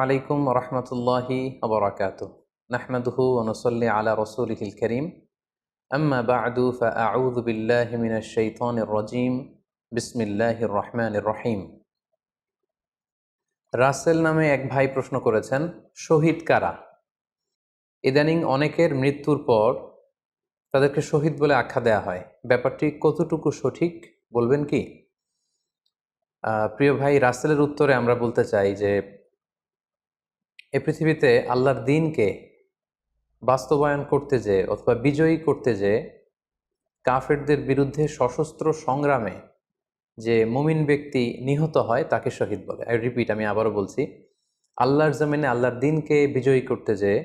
আলাইকুম রহমতুল্লাহি ওবরাকাতু নাহমাদুহু ওয়া নুসাল্লি আলা রাসূলিহিল কারীম আম্মা বা'দু ফাআউযু বিল্লাহি মিনাশ শাইতানির রাজীম বিসমিল্লাহির রহমানির রহিম। রাসেল নামে এক ভাই প্রশ্ন করেছেন, শহীদ কারা? ইদানিং অনেকের মৃত্যুর পর তাদেরকে শহীদ বলে আখ্যা দেয়া হয়। ব্যাপারটি কতটুকু সঠিক বলবেন কি? প্রিয় ভাই, রাসেলের উত্তরে আমরা বলতে চাই যে এ পৃথিবীতে আল্লাহর দ্বীনকে বাস্তবায়ন করতে যেয়ে অথবা বিজয়ী করতে যেয়ে কাফেরদের বিরুদ্ধে সশস্ত্র সংগ্রামে যে মুমিন ব্যক্তি নিহত হয় তাকে শহীদ বলে। আমি আবারও বলছি, আল্লাহর জমিনে আল্লাহর দ্বীনকে বিজয়ী করতে যেয়ে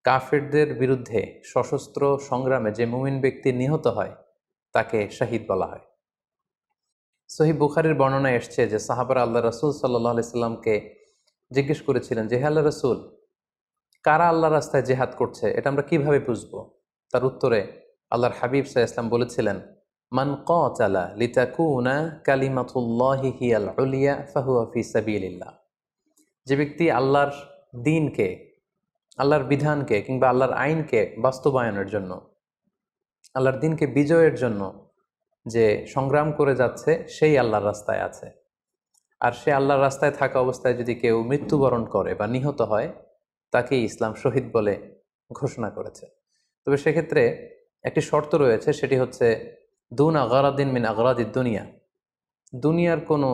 কাফেরদের বিরুদ্ধে সশস্ত্র সংগ্রামে যে মুমিন ব্যক্তি নিহত হয় তাকে শহীদ বলা হয়। সহিহ বুখারীর বর্ণনায় এসছে যে সাহাবারা আল্লাহ রাসূল সাল্লাল্লাহু আলাইহি সাল্লামকে জিজ্ঞেস করেছিলেন যে, হে আল্লাহ রাসূল, কারা আল্লাহ রাস্তায় জেহাদ করছে এটা আমরা কিভাবে বুঝবো? তার উত্তরে আল্লাহর হাবিব সাল্লাল্লাহু আলাইহি ওয়াসাল্লাম বলেছিলেন, মান কাতালা লিতাকুনা কালিমাতুল্লাহি হিয়াল উলিয়া ফাহুয়া ফি সাবিলিল্লাহ। যে ব্যক্তি আল্লাহর দ্বীনকে, আল্লাহর বিধানকে কিংবা আল্লাহর আইনকে বাস্তবায়নের জন্য, আল্লাহর দ্বীনকে বিজয়ের জন্য যে সংগ্রাম করে যাচ্ছে সেই আল্লাহর রাস্তায় আছে। আর সে আল্লাহর রাস্তায় থাকা অবস্থায় যদি কেউ মৃত্যুবরণ করে বা নিহত হয় তাকেই ইসলাম শহীদ বলে ঘোষণা করেছে। তবে সেক্ষেত্রে একটি শর্ত রয়েছে, সেটি হচ্ছে দুন আগারাদিন মিন আগারাদিদ দুনিয়া। দুনিয়ার কোনো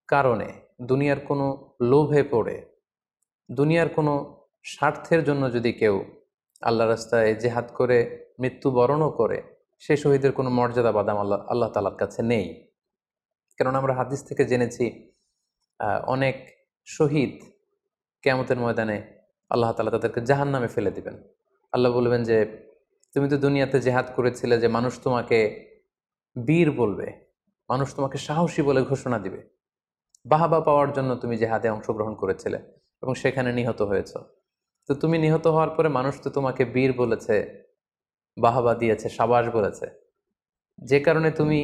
কারণে, দুনিয়ার কোনো লোভে পড়ে, দুনিয়ার কোনো স্বার্থের জন্য যদি কেউ আল্লাহ রাস্তায় জেহাদ করে মৃত্যুবরণও করে, সে শহীদের কোনো মর্যাদা বাদাম আল্লাহ তাআলার কাছে নেই। কেননা আমরা হাদিস থেকে জেনেছি অনেক শহীদ কিয়ামতের ময়দানে আল্লাহ তাআলা তাদেরকে জাহান্নামে ফেলে দিবেন। আল্লাহ বলবেন যে, তুমি তো দুনিয়াতে জেহাদ করেছিলে যে মানুষ তোমাকে বীর বলবে, মানুষ তোমাকে সাহসী বলে ঘোষণা দিবে, বাহাবা পাওয়ার জন্য তুমি জেহাদে অংশগ্রহণ করেছিলে এবং সেখানে নিহত হয়েছ। তো তুমি নিহত হওয়ার পরে মানুষ তো তোমাকে বীর বলেছে, বাহাবা দিয়েছে, সাবাস বলেছে, যে কারণে তুমি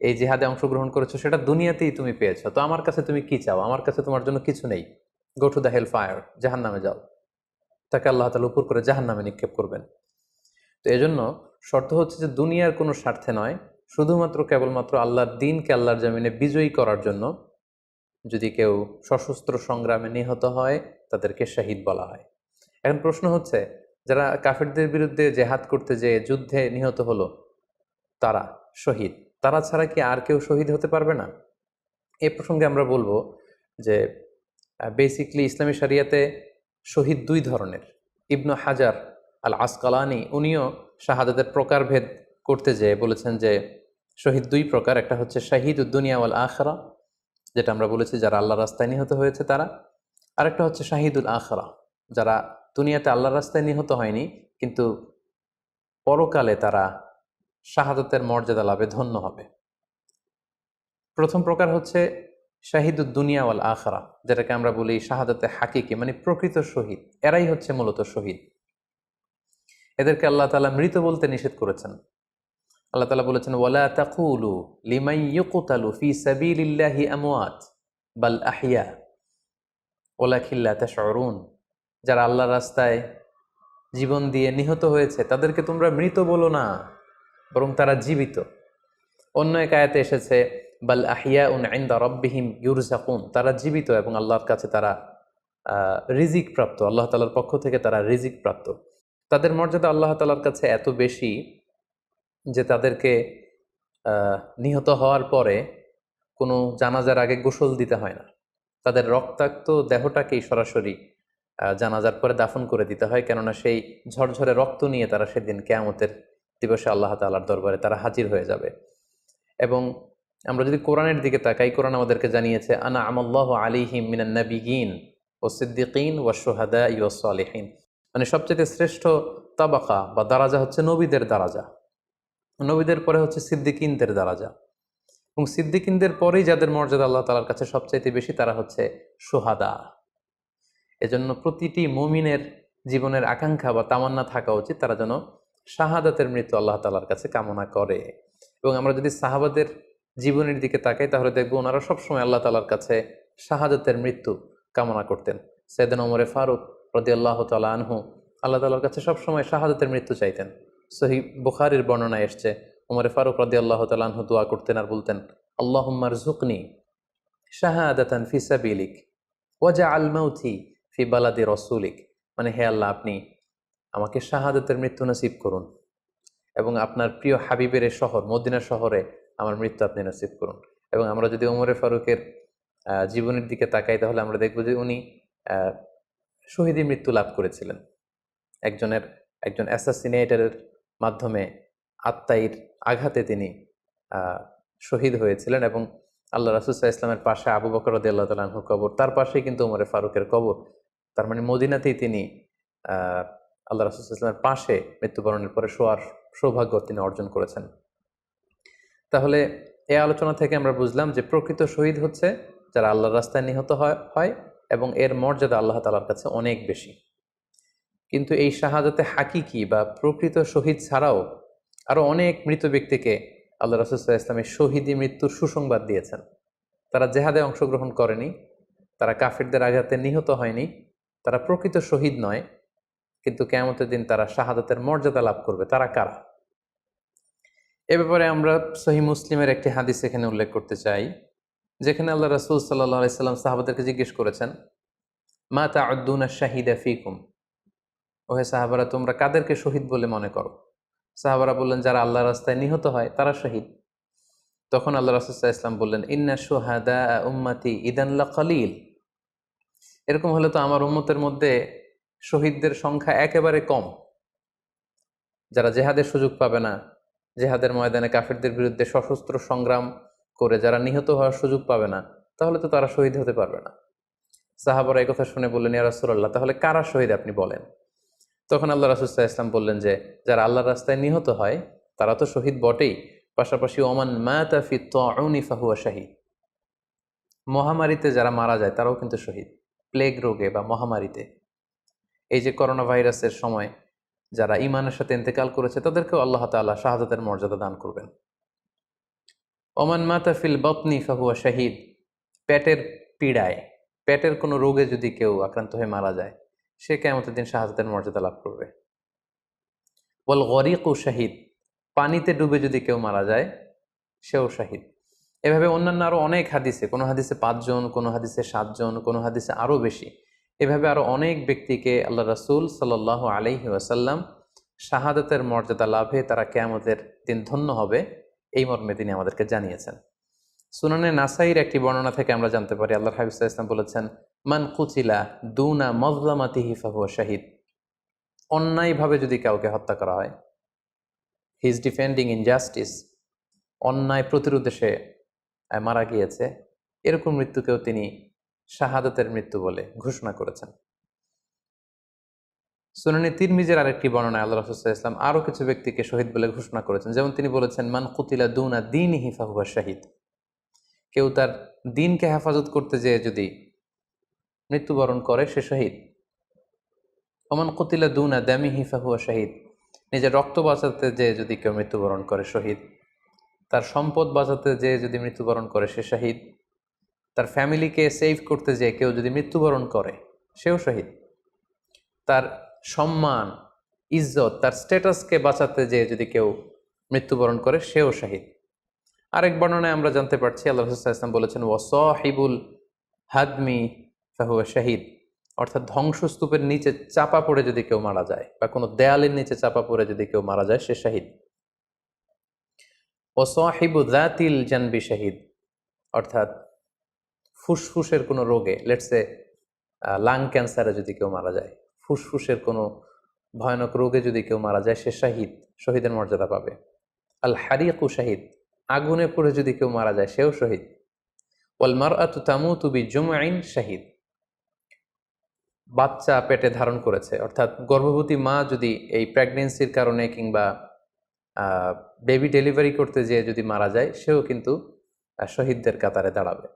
এই জেহাদে অংশগ্রহণ করেছো সেটা দুনিয়াতেই তুমি পেয়েছো। তো আমার কাছে তুমি কি চাও? আমার কাছে তোমার জন্য কিছু নেই। Go to the hell fire, জাহান্নামে যাও। তাকে আল্লাহ তাআলা উপর করে জাহান্নামে নিক্ষেপ করবেন। তো এজন্য শর্ত হচ্ছে যে দুনিয়ার কোনো স্বার্থে নয়, শুধুমাত্র কেবলমাত্র আল্লাহর দ্বীনকে আল্লাহর জমিনে বিজয়ী করার জন্য যদি কেউ সশস্ত্র সংগ্রামে নিহত হয় তাদেরকে শহীদ বলা হয়। এখন প্রশ্ন হচ্ছে, যারা কাফেরদের বিরুদ্ধে জেহাদ করতে যেয়ে যুদ্ধে নিহত হলো তারা শহীদ, তারা ছাড়া কি আর কেউ শহীদ হতে পারবে না? এই প্রসঙ্গে আমরা বলবো যে বেসিকলি ইসলামী শরিয়াতে শহীদ দুই ধরনের। ইবনু হাজার আল আসকালানি উনিও শাহাদাতের প্রকারভেদ করতে যেয়ে বলেছেন যে শহীদ দুই প্রকার। একটা হচ্ছে শাহিদ উদ্দুনিয়া ওয়াল আখরা, যেটা আমরা বলেছি যারা আল্লাহ রাস্তায় নিহত হয়েছে তারা। আরেকটা হচ্ছে শাহিদুল আখরা, যারা দুনিয়াতে আল্লাহ রাস্তায় নিহত হয়নি কিন্তু পরকালে তারা শাহাদাতের মর্যাদা লাভে ধন্য হবে। প্রথম প্রকার হচ্ছে শাহিদুদ দুনিয়া ওয়াল আখরা, যেটাকে আমরা বলি শাহাদাতে হাকিকি, মানে প্রকৃত শহীদ। এরাই হচ্ছে মূলত শহীদ। এদেরকে আল্লাহ তাআলা মৃত বলতে নিষেধ করেছেন। আল্লাহ তাআলা বলেছেন, ওয়ালা তাকুলু লিমান ইউকতালু ফি সাবিলিল্লাহি আমওয়াত বাল আহইয়া ওয়ালাকিন লা তাশউরুন। যারা আল্লাহর রাস্তায় জীবন দিয়ে নিহত হয়েছে তাদেরকে তোমরা মৃত বলো না, বরং তারা জীবিত। অন্য এক আয়াতে এসেছে, বাল আহিয়াউন ইনদা রাব্বিহিম ইউরযাকুন, তারা জীবিত এবং আল্লাহর কাছে তারা রিজিক প্রাপ্ত, আল্লাহ তাআলার পক্ষ থেকে তারা রিজিক প্রাপ্ত। তাদের মর্যাদা আল্লাহ তাআলার কাছে এত বেশি যে তাদেরকে নিহত হওয়ার পরে কোনো জানাজার আগে গোসল দিতে হয় না। তাদের রক্তাক্ত দেহটাকেই সরাসরি জানাজার পরে দাফন করে দিতে হয়, কেননা সেই ঝরঝরে রক্ত নিয়ে তারা সেদিন কিয়ামতের দিবসে আল্লাহ তাআলার দরবারে তারা হাজির হয়ে যাবে। এবং আমরা যদি কোরআনের দিকে তাকাই, কোরআন আমাদেরকে জানিয়েছে, আনা আমাল্লাহু আলাইহিম মিনান নাবিয়িন ওয়াস সিদ্দিকিন ওয়াশ শুহাদাই ওয়াস সালিহিন, মানে সবচেয়ে শ্রেষ্ঠ তাবাকা বা দারাজা হচ্ছে নবীদের দারাজা, নবীদের পরে হচ্ছে সিদ্দিকিনদের দারাজা, এবং সিদ্দিকিনদের পরেই যাদের মর্যাদা আল্লাহ তাআলার কাছে সবচাইতে বেশি তারা হচ্ছে শুহাদা। এজন্য প্রতিটি মুমিনের জীবনের আকাঙ্ক্ষা বা তামান্না থাকা উচিত তারা যেন শাহাদাতের মৃত্যু আল্লাহ তাআলার কাছে কামনা করে। এবং আমরা যদি সাহাবাদের জীবনের দিকে তাকাই তাহলে দেখবো ওনারা সবসময় আল্লাহ তাআলার কাছে শাহাদাতের মৃত্যু কামনা করতেন। সাইয়েদনা ওমরে ফারুক রাদিয়াল্লাহু তাআলা আনহু আল্লাহ তাআলার কাছে সবসময় শাহাদাতের মৃত্যু চাইতেন। সহিহ বুখারীর বর্ণনায় এসছে, ওমরে ফারুক রাদিয়াল্লাহু তাআলা আনহু দোয়া করতেন আর বলতেন, আল্লাহুম্মা রযুকনি শাহাদাতান ফি সাবিলিক ওয়াজআল মাউতি ফি বালাদি রাসূলিক। মানে হে আল্লাহ, আপনি আমাকে শাহাদাতের মৃত্যু নসিব করুন এবং আপনার প্রিয় হাবিবের শহর মদিনা শহরে আমার মৃত্যু আপনি নসিব করুন। এবং আমরা যদি ওমরে ফারুকের জীবনের দিকে তাকাই, তাহলে আমরা দেখব যে উনি শহীদী মৃত্যু লাভ করেছিলেন। একজন অ্যাসাসিনেটরের মাধ্যমে আত্মাইর আঘাতে তিনি শহীদ হয়েছিলেন। এবং আল্লাহ রাসূল সাল্লাল্লাহু আলাইহি ওয়াসাল্লামের পাশে আবু বকর রাদিয়াল্লাহু তাআলা আনহু কবর, তার পাশেই কিন্তু ওমরে ফারুকের কবর। তার মানে মদিনাতেই তিনি আল্লাহ রাসূল সাল্লাল্লাহু আলাইহি ওয়াসাল্লামের পাশে মৃত্যুবরণের পরে শোয়ার সৌভাগ্য তিনি অর্জন করেছেন। তাহলে এই আলোচনা থেকে আমরা বুঝলাম যে প্রকৃত শহীদ হচ্ছে যারা আল্লাহর রাস্তায় নিহত হয় এবং এর মর্যাদা আল্লাহ তাআলার কাছে অনেক বেশি। কিন্তু এই শাহাদাতে হাকিকি বা প্রকৃত শহীদ ছাড়াও আরও অনেক মৃত ব্যক্তিকে আল্লাহ রাসূল সাল্লাল্লাহু আলাইহি ওয়াসাল্লাম শহীদি মৃত্যুর সুসংবাদ দিয়েছেন। তারা জেহাদে অংশগ্রহণ করেনি, তারা কাফিরদের আঘাতে নিহত হয়নি, তারা প্রকৃত শহীদ নয়, কিন্তু কিয়ামতের দিন তারা শাহাদাতের মর্যাদা লাভ করবে। তারা কারা? এ ব্যাপারে আমরা সহিহ মুসলিমের একটি হাদিস এখানে উল্লেখ করতে চাই, যেখানে আল্লাহ রাসূল সাল্লাল্লাহু আলাইহি ওয়াসাল্লাম সাহাবাদেরকে জিজ্ঞেস করেছেন, মা তা'উদ্দুনা শাহিদা ফীকুম, ওহে সাহাবারা, তোমরা কাদেরকে শহীদ বলে মনে করো? সাহাবারা বললেন, যারা আল্লাহর রাস্তায় নিহত হয় তারা শহীদ। তখন আল্লাহ রাসূল সাল্লাল্লাহু আলাইহি ওয়াসাল্লাম বললেন, ইন্না শুহাদা উম্মতি ইদান লাকালিল, এরকম হলে তো আমার উম্মতের মধ্যে শহীদদের সংখ্যা একেবারে কম। যারা জেহাদের সুযোগ পাবে না, জেহাদের ময়দানে কাফিরদের বিরুদ্ধে সশস্ত্র সংগ্রাম করে যারা নিহত হওয়ার সুযোগ পাবে না, তাহলে তো তারা শহীদ হতে পারবে না। সাহাবারা এই কথা শুনে বললেন, ইয়া রাসূলুল্লাহ, তাহলে কারা শহীদ আপনি বলেন। তখন আল্লাহ রাসূল সাল্লাল্লাহু আলাইহি ওয়াসাল্লাম বললেন যে, যারা আল্লাহর রাস্তায় নিহত হয় তারা তো শহীদ বটেই, পাশাপাশি ওমান মাতা ফি তাউনি ফাহুয়া শাহীদ, মহামারীতে যারা মারা যায় তারাও কিন্তু শহীদ। প্লেগ রোগে বা মহামারীতে, এই যে করোনা ভাইরাসের সময় যারা ঈমানের সাথে ইন্তেকাল করেছে তাদেরকেও আল্লাহ তাআলা শাহাদাতের মর্যাদা দান করবেন। ওমান মাতা ফিল বাতনি ফাহুয়া শাহীদ, পেটের পীড়ায়, পেটের কোনো রোগে যদি কেউ আক্রান্ত হয়ে মারা যায়, সে কিয়ামতের দিন শাহাদাতের মর্যাদা লাভ করবে। ওয়াল গরিকু শাহীদ, পানিতে ডুবে যদি কেউ মারা যায় সেও শাহীদ। এভাবে অন্যান্য আরো অনেক হাদিসে, কোনো হাদিসে 5 জন, কোনো হাদিসে 7 জন, কোনো হাদিসে আরো বেশি, এভাবে আরো অনেক ব্যক্তিকে আল্লাহ রাসূল সাল্লাল্লাহু আলাইহি ওয়াসাল্লাম শাহাদাতের মর্যাদা লাভে তারা কিয়ামতের দিন ধন্য হবে এই মর্মে তিনি আমাদেরকে জানিয়েছেন। সুনানে নাসাইর একটি বর্ণনা থেকে আমরা জানতে পারি, আল্লাহর হাবিব সাল্লাল্লাহু আলাইহি ওয়াসাল্লাম বলেছেন, মান কুতিলা দুনা মাজলামাতিহি ফাহুয়া শাহীদ, অন্যায়ভাবে যদি কাউকে হত্যা করা হয়, হি ইজ ডিফেন্ডিং ইনজাস্টিস, অন্যায় প্রতিরোধে সে মারা গিয়েছে, এরকম মৃত্যুকেও তিনি শাহাদাতের মৃত্যু বলে ঘোষণা করেছেন। সুনানে তিরমিজির আরেকটি বর্ণনায় আল্লাহ রাসূল সাল্লাল্লাহু আলাইহি ওয়াসাল্লাম আরও কিছু ব্যক্তিকে শহীদ বলে ঘোষণা করেছেন। যেমন তিনি বলেছেন, মান কুতিলা দুনা দীনিহি ফাহুয়া শাহীদ, কেউ তার দ্বীনকে হেফাজত করতে যেয়ে যদি মৃত্যুবরণ করে সে শহীদ। ওমান কুতিলা দুনা দামিহি ফাহুয়া শাহীদ, নিজের রক্ত বাঁচাতে যেয়ে যদি কেউ মৃত্যুবরণ করে শহীদ। তার সম্পদ বাঁচাতে যেয়ে যদি মৃত্যুবরণ করে সে শহীদ। তার ফ্যামিলিকে সেভ করতে যেয়ে কেউ যদি মৃত্যুবরণ করে সেও শহীদ। তার সম্মান, ইজ্জত, তার স্ট্যাটাসকে বাঁচাতে যেয়ে যদি কেউ মৃত্যুবরণ করে সেও শহীদ। আরেক বর্ণনায় আমরা জানতে পারছি, আল্লাহ রাসূল সাল্লাল্লাহু আলাইহি ওয়াসাল্লাম বলেছেন, ওয়াসাহিবুল হাদমি ফাহুয়া শাহীদ, অর্থাৎ ধ্বংসস্তূপের নিচে চাপা পড়ে যদি কেউ মারা যায় বা কোনো দেয়ালের নিচে চাপা পড়ে যদি কেউ মারা যায় সে শহীদ। ওয়াসাহিবু যাতিল জানবি শাহীদ, অর্থাৎ ফুসফুসের কোনো রোগে, লেটসে লাং ক্যান্সারে যদি কেউ মারা যায়, ফুসফুসের কোনো ভয়ানক রোগে যদি কেউ মারা যায় সে শাহীদ, শহীদের মর্যাদা পাবে। আল হারিকু শাহীদ, আগুনে পুড়ে যদি কেউ মারা যায় সেও শহীদ। ওয়াল মারআতু তামুতু বিজুমআইন শাহীদ, বাচ্চা পেটে ধারণ করেছে, অর্থাৎ গর্ভবতী মা যদি এই প্রেগনেন্সির কারণে কিংবা বেবি ডেলিভারি করতে যেয়ে যদি মারা যায় সেও কিন্তু শহীদদের কাতারে দাঁড়াবে।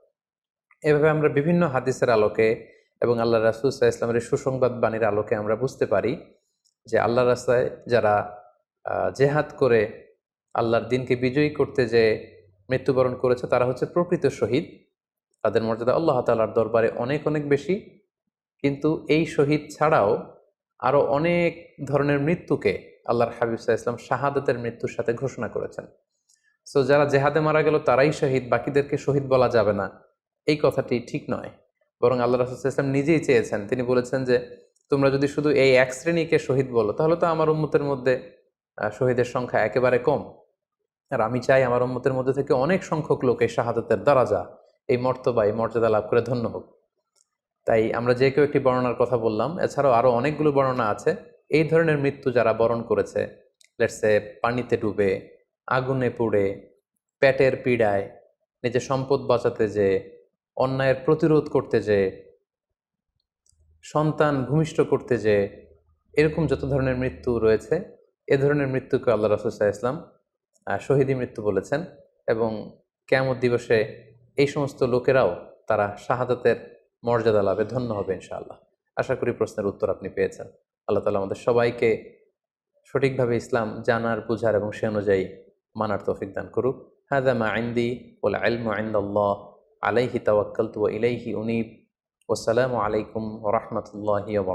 এভাবে আমরা বিভিন্ন হাদিসের আলোকে এবং আল্লাহ রাসূল সাল্লাল্লাহু আলাইহি ওয়াসাল্লামের সুসংবাদ বাণীর আলোকে আমরা বুঝতে পারি যে আল্লাহর রাস্তায় যারা জেহাদ করে আল্লাহর দ্বীনকে বিজয়ী করতে যে মৃত্যুবরণ করেছে তারা হচ্ছে প্রকৃত শহীদ। তাদের মর্যাদা আল্লাহ তাআলার দরবারে অনেক অনেক বেশি। কিন্তু এই শহীদ ছাড়াও আরও অনেক ধরনের মৃত্যুকে আল্লাহর হাবিব সাল্লাল্লাহু আলাইহি ওয়াসাল্লাম শাহাদাতের মৃত্যুর সাথে ঘোষণা করেছেন। সো যারা জেহাদে মারা গেল তারাই শহীদ, বাকিদেরকে শহীদ বলা যাবে না, এই কথাটি ঠিক নয়। বরং আল্লাহ রাসূল সাল্লাল্লাহু আলাইহি ওয়াসাল্লাম নিজেই চেয়েছেন, তিনি বলেছেন যে তোমরা যদি শুধু এই এক শ্রেণীকে শহীদ বলো তাহলে তো আমার উম্মতের মধ্যে শহীদের সংখ্যা একেবারে কম। আর আমি চাই আমার উম্মতের মধ্যে থেকে অনেক সংখ্যক লোক এই শাহাদাতের দারাজা, এই মর্তবা, এই মর্যাদা লাভ করে ধন্য হোক। তাই আমরা যে কেউ একটি বর্ণনার কথা বললাম, এছাড়াও আরও অনেকগুলো বর্ণনা আছে। এই ধরনের মৃত্যু যারা বরণ করেছে, লেটসে পানিতে ডুবে, আগুনে পুড়ে, পেটের পীড়ায়, নিজের সম্পদ বাঁচাতে যে, অন্যায়ের প্রতিরোধ করতে যে, সন্তান ভূমিষ্ঠ করতে যে, এরকম যত ধরনের মৃত্যু রয়েছে, এ ধরনের মৃত্যুকে আল্লাহ রাসূল সাল্লাল্লাহু আলাইহি ওয়াসাল্লাম শহীদি মৃত্যু বলেছেন। এবং কিয়ামত দিবসে এই সমস্ত লোকেরাও তারা শাহাদাতের মর্যাদা লাভে ধন্য হবে ইনশাআল্লাহ। আশা করি প্রশ্নের উত্তর আপনি পেয়েছেন। আল্লাহ তাআলা আমাদের সবাইকে সঠিকভাবে ইসলাম জানার, বুঝার এবং সে অনুযায়ী মানার তৌফিক দান করুক। হাযা মা ইনদি ওয়াল ইলমু ইনদাল্লাহ আলাইহি তাওয়াক্কালতু ওয়া ইলাইহি উনীব। ওয়াসসালামু আলাইকুম ওয়া রাহমাতুল্লাহি ওয়া বারাকাতুহু।